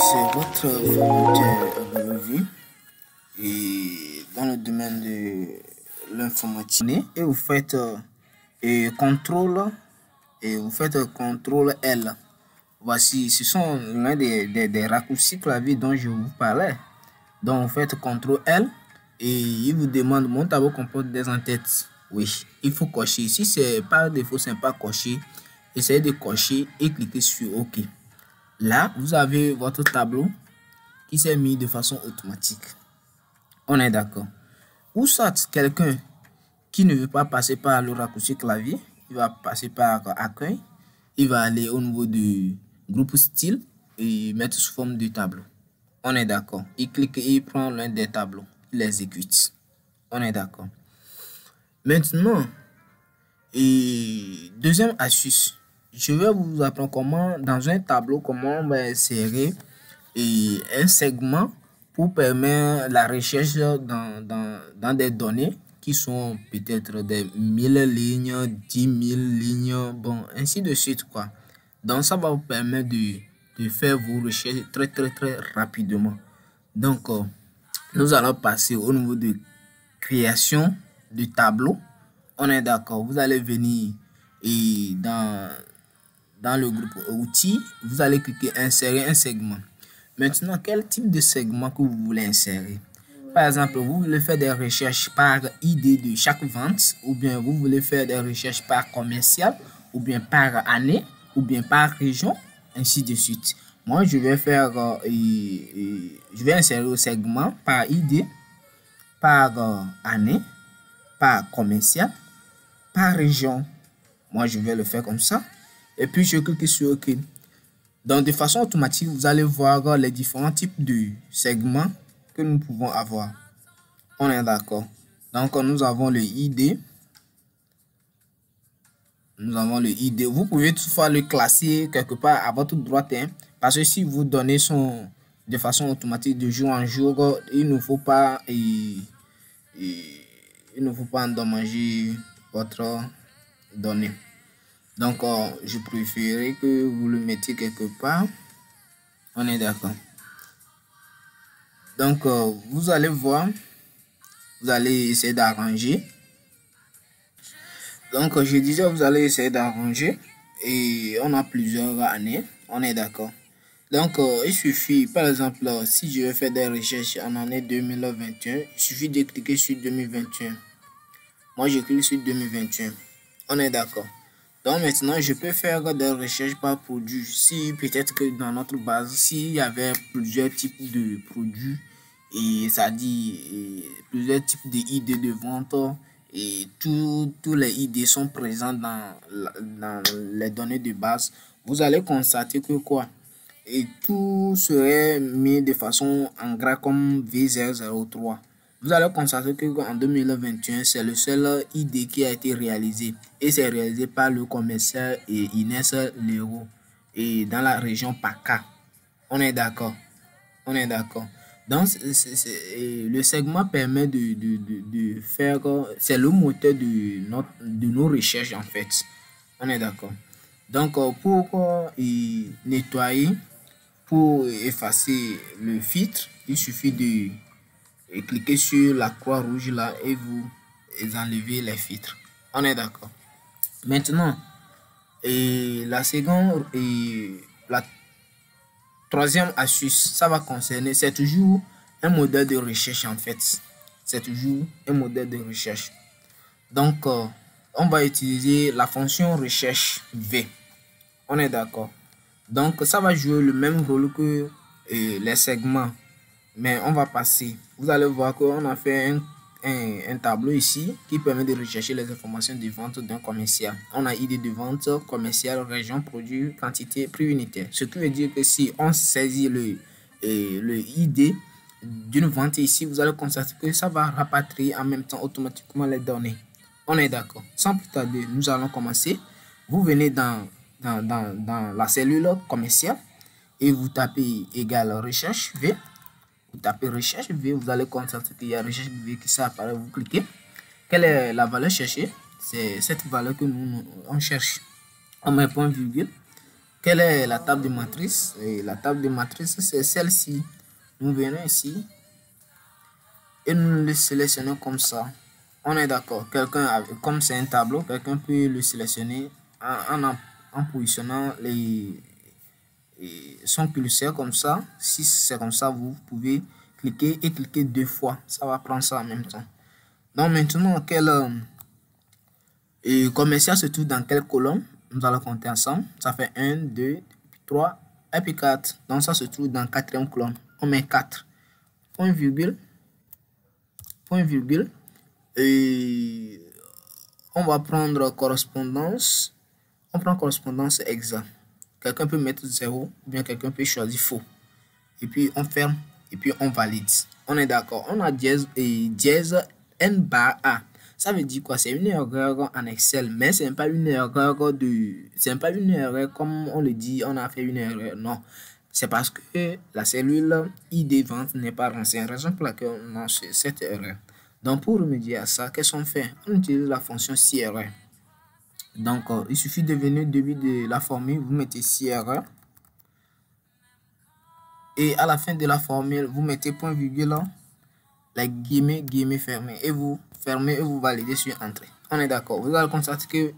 C'est votre formateur relevé et dans le domaine de l'informatique et vous faites contrôle et vous faites contrôle L. Voici, ce sont l'un des raccourcis clavier dont je vous parlais. Donc vous faites contrôle L et il vous demande mon tableau comporte des entêtes. Oui, il faut cocher. Si c'est par défaut, c'est pas coché. Essayez de cocher et cliquez sur OK. Là, vous avez votre tableau qui s'est mis de façon automatique. On est d'accord. Ou soit quelqu'un qui ne veut pas passer par le raccourci clavier, il va passer par accueil, il va aller au niveau du groupe style et mettre sous forme de tableau. On est d'accord. Il clique et il prend l'un des tableaux, il l'exécute. On est d'accord. Maintenant, deuxième astuce. Je vais vous apprendre comment, dans un tableau, comment on va insérer un segment pour permettre la recherche dans des données qui sont peut-être des 1000 lignes, 10 000 lignes, bon, ainsi de suite, quoi. Donc, ça va vous permettre de faire vos recherches très rapidement. Donc, nous allons passer au niveau de création du tableau. On est d'accord. Vous allez venir et dans le groupe outils, vous allez cliquer insérer un segment. Maintenant, quel type de segment que vous voulez insérer? Par exemple, vous voulez faire des recherches par idée de chaque vente, ou bien vous voulez faire des recherches par commercial, ou bien par année, ou bien par région, ainsi de suite. Moi, je vais faire, je vais insérer le segment par idée, par année, par commercial, par région. Moi, je vais le faire comme ça. Et puis, je clique sur OK. Donc, de façon automatique, vous allez voir les différents types de segments que nous pouvons avoir. On est d'accord. Donc, nous avons le ID. Nous avons le ID. Vous pouvez toutefois le classer quelque part à votre droite. Parce que si vous donnez de façon automatique de jour en jour, il ne faut pas endommager votre donnée. Donc, je préférerais que vous le mettiez quelque part. On est d'accord. Donc, vous allez voir, vous allez essayer d'arranger. Donc, je disais, vous allez essayer d'arranger. Et on a plusieurs années. On est d'accord. Donc, il suffit, par exemple, si je vais faire des recherches en année 2021, il suffit de cliquer sur 2021. Moi, je clique sur 2021. On est d'accord. Donc maintenant, je peux faire des recherches par produit. Si peut-être que dans notre base, s'il y avait plusieurs types de produits, et ça dit plusieurs types d'idées de vente, et tous les idées sont présents dans les données de base, vous allez constater que quoi? Et tout serait mis de façon en gras comme V003. Vous allez constater qu'en 2021, c'est le seul ID qui a été réalisé. Et c'est réalisé par le commercial Inès Leroux et dans la région PACA. On est d'accord. On est d'accord. Donc, le segment permet de faire... C'est le moteur de nos recherches, en fait. On est d'accord. Donc, pour nettoyer, pour effacer le filtre, il suffit de... et cliquez sur la croix rouge là et vous enlevez les filtres. On est d'accord. Maintenant, la seconde et la troisième astuce, ça va concerner, c'est toujours un modèle de recherche en fait. C'est toujours un modèle de recherche. Donc, on va utiliser la fonction recherche V. On est d'accord. Donc, ça va jouer le même rôle que les segments. Mais on va passer. Vous allez voir qu'on a fait un tableau ici qui permet de rechercher les informations de vente d'un commercial. On a idée de vente, commercial, région, produit, quantité, prix unitaire. Ce qui veut dire que si on saisit le ID d'une vente ici, vous allez constater que ça va rapatrier en même temps automatiquement les données. On est d'accord. Sans plus tarder, nous allons commencer. Vous venez dans la cellule commerciale et vous tapez égal recherche V. Vous tapez recherche V, vous allez constater qu'il y a recherche V qui s'apparaît, vous cliquez. Quelle est la valeur cherchée? C'est cette valeur que on cherche. On met point virgule. quelle est la table de matrice? Et la table de matrice, c'est celle-ci. Nous venons ici et nous le sélectionnons comme ça. On est d'accord. Comme c'est un tableau, quelqu'un peut le sélectionner en positionnant son curseur comme ça. Si c'est comme ça, vous pouvez cliquer et cliquer 2 fois. Ça va prendre ça en même temps. Donc maintenant, quel commercial se trouve dans quelle colonne? Nous allons compter ensemble. Ça fait 1, 2, 3 et puis 4. Donc ça se trouve dans 4e colonne. On met 4. Point virgule. Point virgule. Et on va prendre correspondance. On prend correspondance exacte. Quelqu'un peut mettre 0 ou bien quelqu'un peut choisir faux. Et puis on ferme et puis on valide. On est d'accord. On a dièse et dièse n bar a. Ça veut dire quoi? C'est une erreur en Excel, mais c'est pas une erreur comme on le dit, on a fait une erreur. Non, c'est parce que la cellule ID vente n'est pas renseignée. Raison pour laquelle on a cette erreur. Donc pour remédier à ça, qu'est-ce qu'on fait? On utilise la fonction CRR. Donc il suffit de venir au début de la formule, vous mettez CRR. Et à la fin de la formule, vous mettez point virgule, les guillemets fermés, et vous fermez et vous validez sur entrée. On est d'accord. Vous allez constater que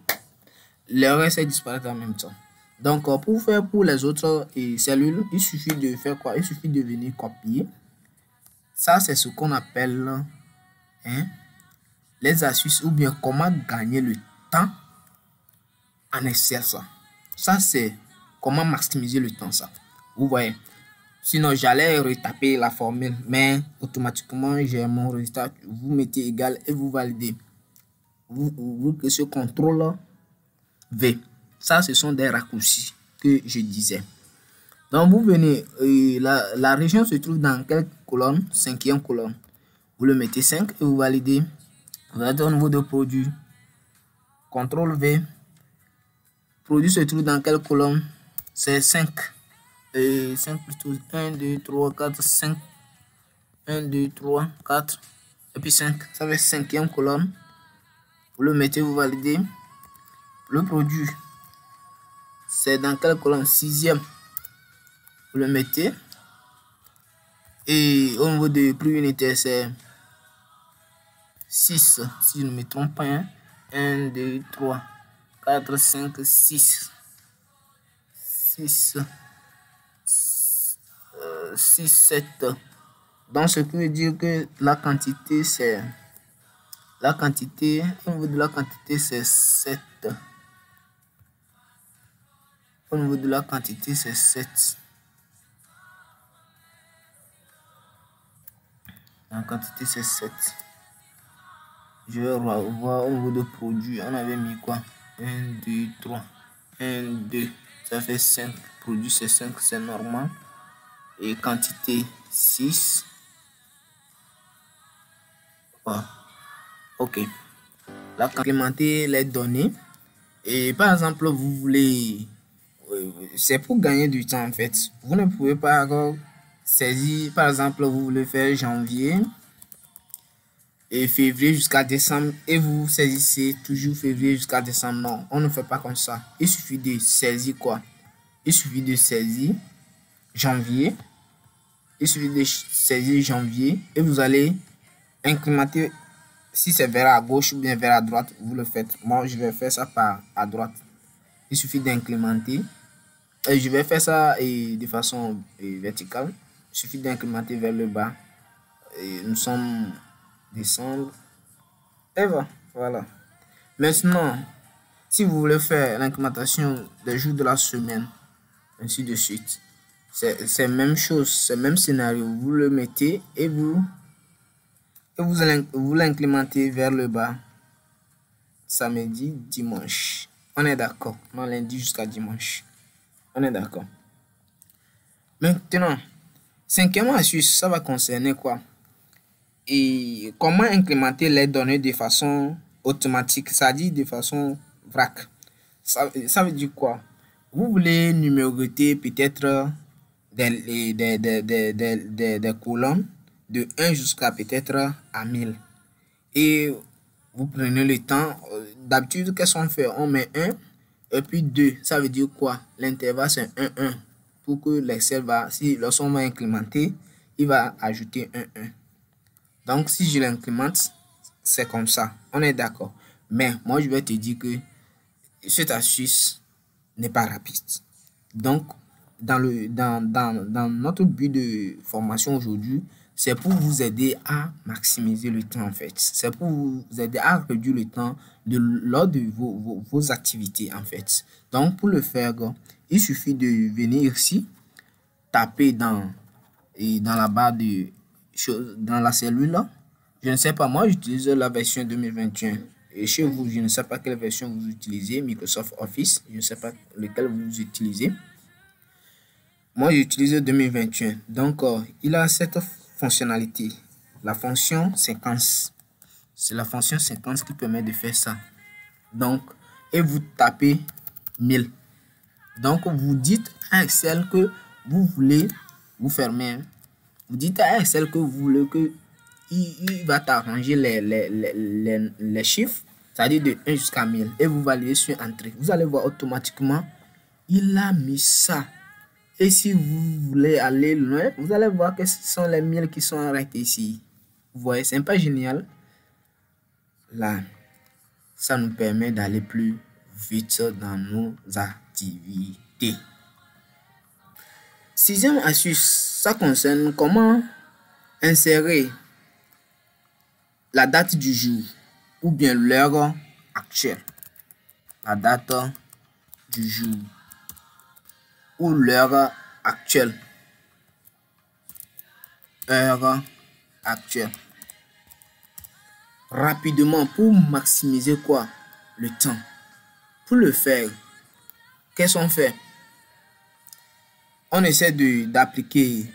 l'erreur s'est disparaître en même temps. Donc pour faire pour les autres cellules, il suffit de faire quoi? Il suffit de venir copier. Ça c'est ce qu'on appelle les astuces ou bien comment gagner le temps en Excel. Ça c'est comment maximiser le temps. Ça vous voyez. Sinon, j'allais retaper la formule, mais automatiquement, j'ai mon résultat. Vous mettez égal et vous validez. Vous que ce contrôle V. Ça, ce sont des raccourcis que je disais. Donc, vous venez, la région se trouve dans quelle colonne? 5e colonne. Vous le mettez 5 et vous validez. Vous allez au niveau de produit. CTRL V. Produit se trouve dans quelle colonne? C'est 5. Et 5 plutôt 1, 2, 3, 4, 5. 1, 2, 3, 4. Et puis 5. Ça fait 5e colonne. Vous le mettez, vous validez. Le produit, c'est dans quelle colonne? 6e. Vous le mettez. Et au niveau de prix unitaire, c'est 6. Si je ne me trompe pas. 1, 2, 3, 4, 5, 6. 6. 6, 7. Donc, ce qui veut dire que la quantité, c'est... La quantité, au niveau de la quantité, c'est 7. Au niveau de la quantité, c'est 7. La quantité, c'est 7. Je vais voir au niveau de produit. On avait mis quoi? 1, 2, 3. 1, 2. Ça fait 5. Produit, c'est 5. C'est normal. Et quantité 6. Wow. Ok. Là, incrémenter les données. Et par exemple, vous voulez... C'est pour gagner du temps en fait. Vous ne pouvez pas saisir, par exemple, vous voulez faire janvier et février jusqu'à décembre et vous saisissez toujours février jusqu'à décembre. Non, on ne fait pas comme ça. Il suffit de saisir quoi? Il suffit de saisir janvier. Il suffit de saisir janvier et vous allez incrémenter. Si c'est vers à gauche ou bien vers à droite, vous le faites. Moi, je vais faire ça par à droite. Il suffit d'incrémenter. Et je vais faire ça de façon verticale. Il suffit d'incrémenter vers le bas. Et nous sommes décembre. Et voilà. Maintenant, si vous voulez faire l'incrémentation des jours de la semaine, ainsi de suite, c'est la même chose, c'est le même scénario. Vous le mettez et vous l'incrémentez vers le bas. Samedi, dimanche. On est d'accord. Non, lundi jusqu'à dimanche. On est d'accord. Maintenant, 5e astuce, ça va concerner quoi? Et comment incrémenter les données de façon automatique, c'est-à-dire de façon vrac. Ça veut dire quoi? Vous voulez numéroter peut-être des colonnes de 1 jusqu'à peut-être à 1000. Et vous prenez le temps. D'habitude, qu'est-ce qu'on fait? On met 1 Et puis 2, ça veut dire quoi? L'intervalle, c'est 1, 1. Pour que l'Excel va, si le son va incrémenter, il va ajouter 1, 1. Donc, si je l'incrémente, c'est comme ça. On est d'accord. Mais moi, je vais te dire que cette astuce n'est pas rapide. Donc, dans notre but de formation aujourd'hui, c'est pour vous aider à maximiser le temps en fait. C'est pour vous aider à réduire le temps lors de vos activités en fait. Donc, pour le faire, il suffit de venir ici, taper dans la barre de choses, dans la cellule. Je ne sais pas, moi j'utilise la version 2021. Et chez vous, je ne sais pas quelle version vous utilisez, Microsoft Office, je ne sais pas lequel vous utilisez. Moi, j'utilise 2021. Donc, il a cette fonctionnalité, la fonction séquence. C'est la fonction séquence qui permet de faire ça. Donc, et vous tapez 1000. Donc, vous dites à Excel que vous voulez, vous fermez, vous dites à Excel que vous voulez que il va t'arranger les chiffres, c'est-à-dire de 1 jusqu'à 1000. Et vous validez sur Entrée. Vous allez voir automatiquement, il a mis ça. Et si vous voulez aller loin, vous allez voir que ce sont les 1000 qui sont arrêtés ici. Vous voyez, c'est pas génial. Là, ça nous permet d'aller plus vite dans nos activités. Sixième astuce, ça concerne comment insérer la date du jour ou bien l'heure actuelle. La date du jour ou l'heure actuelle. Heure actuelle. Rapidement pour maximiser quoi? Le temps. Pour le faire, qu'est-ce qu'on fait? On essaie d'appliquer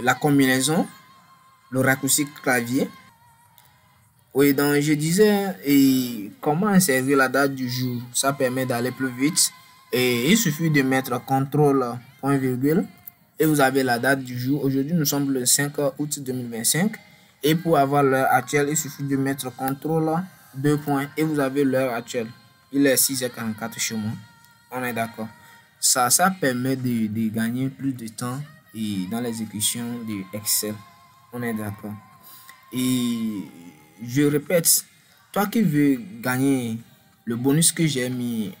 la combinaison, le raccourci clavier. Oui, donc je disais comment insérer la date du jour. Ça permet d'aller plus vite. Et il suffit de mettre CTRL point virgule et vous avez la date du jour. Aujourd'hui, nous sommes le 5 août 2025. Et pour avoir l'heure actuelle, il suffit de mettre CTRL 2 points et vous avez l'heure actuelle. Il est 6h44 chez moi. On est d'accord. Ça permet de gagner plus de temps et dans l'exécution de Excel. On est d'accord. Et je répète, toi qui veux gagner le bonus que j'ai mis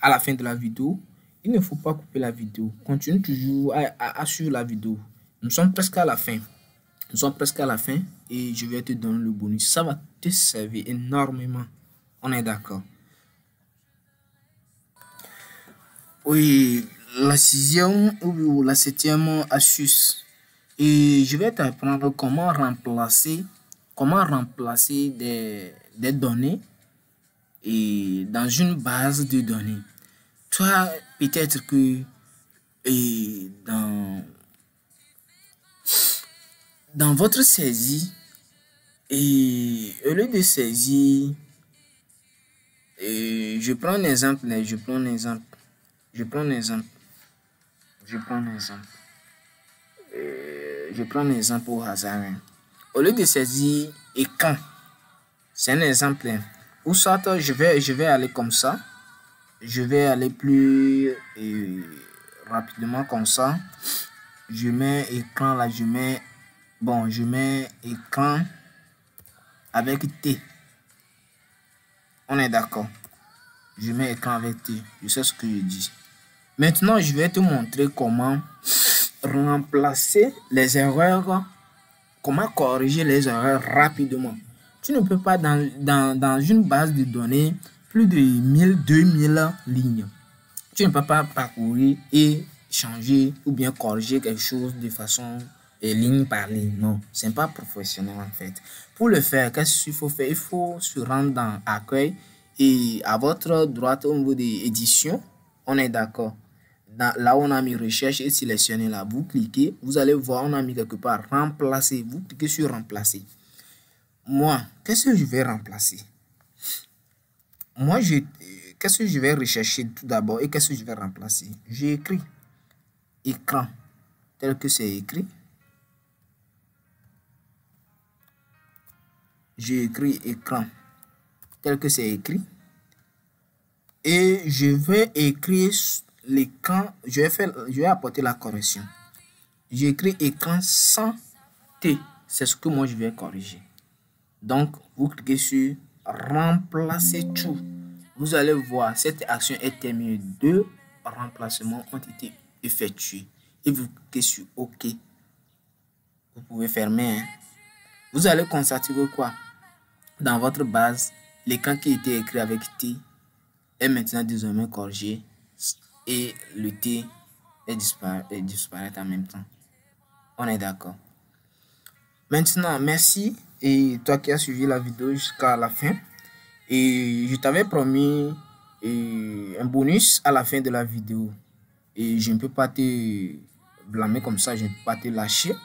à la fin de la vidéo, il ne faut pas couper la vidéo. Continue toujours à suivre la vidéo. Nous sommes presque à la fin. Nous sommes presque à la fin et je vais te donner le bonus. Ça va te servir énormément. On est d'accord. Oui, la sixième ou la septième astuce. Et je vais t'apprendre comment remplacer des données et dans une base de données. Toi, peut-être que dans votre saisie, et au lieu de saisir, je prends un exemple au hasard. Au lieu de saisir écran, c'est un exemple. Ou soit je vais aller comme ça. Je vais aller plus rapidement comme ça. Je mets écran là, je mets écran avec T. On est d'accord. Je mets écran avec T. Je sais ce que je dis. Maintenant, je vais te montrer comment remplacer les erreurs, comment corriger les erreurs rapidement. Tu ne peux pas dans une base de données plus de 1000-2000 lignes. Tu ne peux pas parcourir et changer ou bien corriger quelque chose de façon ligne par ligne. Non, ce n'est pas professionnel en fait. Pour le faire, qu'est-ce qu'il faut faire? Il faut se rendre dans Accueil et à votre droite au niveau des éditions, on est d'accord. Là où on a mis recherche et sélectionner là, vous cliquez, vous allez voir, on a mis quelque part remplacer. Vous cliquez sur remplacer. Moi, qu'est-ce que je vais remplacer? Moi, qu'est-ce que je vais rechercher tout d'abord et qu'est-ce que je vais remplacer? J'ai écrit écran tel que c'est écrit. J'ai écrit écran tel que c'est écrit. et je vais écrire l'écran, je vais apporter la correction. J'écris écran sans T, c'est ce que moi je vais corriger. Donc, vous cliquez sur remplacer tout. Vous allez voir, cette action est terminée. 2 remplacements ont été effectués. Et vous cliquez sur OK. Vous pouvez fermer. Vous allez constater que quoi? Dans votre base, l'écran qui était écrit avec T est maintenant désormais corrigé et le T est disparaît en même temps. On est d'accord. Maintenant, merci et toi qui as suivi la vidéo jusqu'à la fin. Et je t'avais promis un bonus à la fin de la vidéo. Et je ne peux pas te blâmer comme ça, je ne peux pas te lâcher.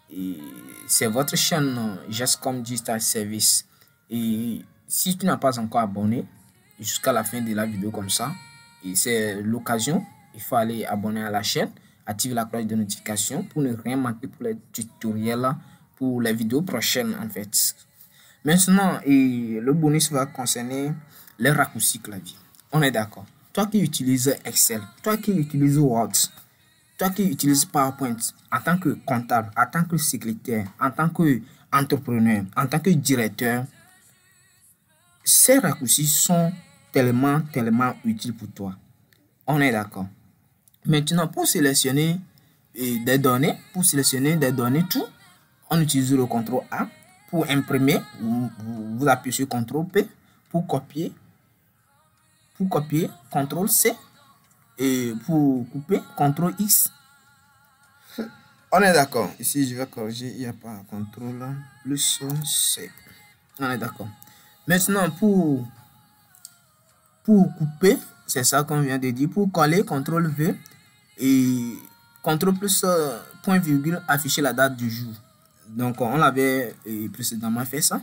Et c'est votre chaîne Gescom Digital Service. Et si tu n'as pas encore abonné jusqu'à la fin de la vidéo comme ça, et c'est l'occasion, il faut aller abonner à la chaîne, activer la cloche de notification pour ne rien manquer pour les tutoriels, pour les vidéos prochaines en fait. Maintenant, le bonus va concerner les raccourcis clavier. On est d'accord. Toi qui utilises Excel, toi qui utilises Word, toi qui utilises PowerPoint en tant que comptable, en tant que secrétaire, en tant qu'entrepreneur, en tant que directeur, ces raccourcis sont tellement utiles pour toi. On est d'accord. Maintenant, pour sélectionner des données, tout, on utilise le CTRL A. Pour imprimer, vous appuyez sur CTRL P. Pour copier, CTRL C. Et pour couper, CTRL X. On est d'accord. Ici, je vais corriger. Il n'y a pas CTRL plus C. On est d'accord. Maintenant, pour couper, c'est ça qu'on vient de dire. Pour coller, CTRL V. Et CTRL plus point virgule, afficher la date du jour. Donc, on l'avait précédemment fait ça.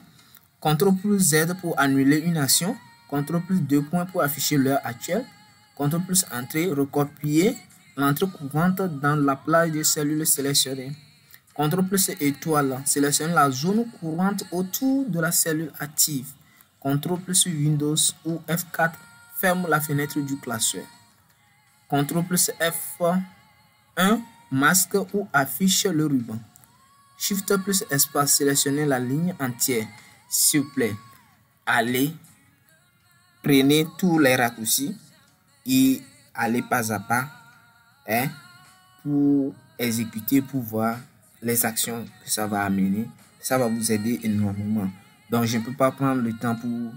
CTRL plus Z pour annuler une action. CTRL plus 2 points pour afficher l'heure actuelle. CTRL plus entrée, recopier l'entrée courante dans la plage de cellules sélectionnées. CTRL plus étoile, sélectionner la zone courante autour de la cellule active. CTRL plus Windows ou F4, ferme la fenêtre du classeur. CTRL plus F1, masque ou affiche le ruban. Shift plus espace, sélectionnez la ligne entière. S'il vous plaît, allez, prenez tous les raccourcis et allez pas à pas pour exécuter, pour voir les actions que ça va amener. Ça va vous aider énormément. Donc, je ne peux pas prendre le temps pour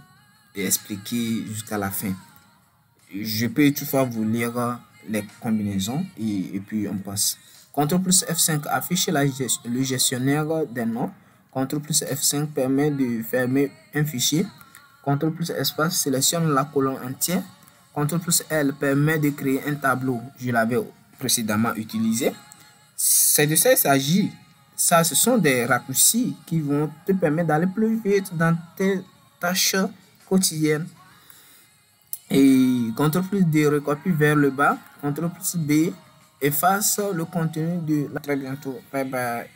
expliquer jusqu'à la fin. Je peux toutefois vous lire les combinaisons et puis on passe. CTRL plus F5 affiche le gestionnaire des noms. CTRL plus F5 permet de fermer un fichier. CTRL plus espace sélectionne la colonne entière. CTRL plus L permet de créer un tableau. Je l'avais précédemment utilisé. C'est de ça qu'il s'agit. Ça, ce sont des raccourcis qui vont te permettre d'aller plus vite dans tes tâches quotidiennes. Et CTRL plus D recopie vers le bas. CTRL plus B efface le contenu de la. Très bientôt. Bye bye.